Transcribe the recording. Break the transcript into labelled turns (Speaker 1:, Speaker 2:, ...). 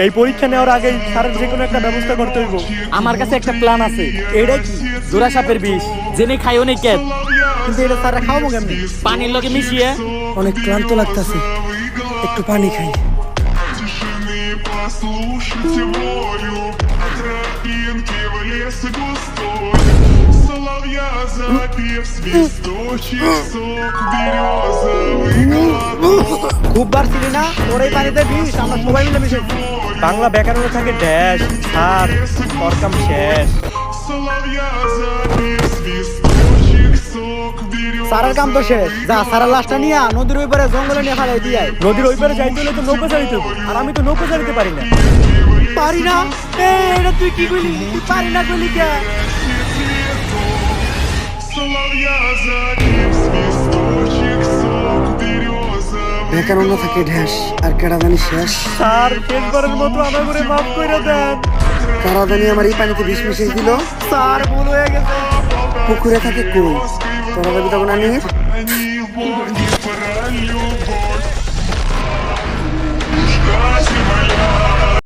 Speaker 1: এই পরীক্ষা নেওয়ার আগে স্যারের যে কোনো একটা ব্যবস্থা করতে হইব।
Speaker 2: আমার কাছে একটা প্ল্যান আছে।
Speaker 1: এটা কি?
Speaker 2: জোড়া সাপের বিষ জেনে খাই অনেক ক্যাত,
Speaker 1: কিন্তু এটা স্যাররা খাওয়াবো কেমনি?
Speaker 2: পানির লগে মিশিয়ে।
Speaker 1: অনেক ক্লান্ত লাগতাছে, একটু পানি খাই।
Speaker 3: Послушайте волю, тропинки в лес густой. Соловья запев, свисточек, сок березовый глоток.
Speaker 1: খুব বার ছিলি না ওর এই পানিতে বিষ, আমরা সবাই মিলে মিশে বাংলা ব্যাকরণে থাকে ড্যাশ স্যার পরকাম শেষ।
Speaker 3: Соловья запев, свисточек, сок березовый.
Speaker 1: সারার কাম তো শেষ, যা সারার লাশটা নিয়ে নদীর ওই পারে জঙ্গলে নিয়ে ফেলাই দিয়ে। নদীর ওই পারে যাইতে হলে তো নৌকা চালিতে হবে, আর আমি তো নৌকা চালিতে পারি না। পারি না? এটা তুই কি কইলি? তুই পারি না কইলি কে?
Speaker 3: Соловья запев, свисточек, сок березовый.
Speaker 4: ব্যাকরণ থাকে ঢ্যাস আর কেরাদানি শেষ।
Speaker 1: স্যার শেষবারের মতো আমার করে মাফ করে দেন।
Speaker 4: কেরাদানি আমার এই পানিতে বিষ মিশিয়ে দিল।
Speaker 1: স্যার ভুল হয়ে গেছে।
Speaker 4: পুকুরে থাকে কই, তোরা যাবি তখন আমি।
Speaker 3: Они в боги про любовь.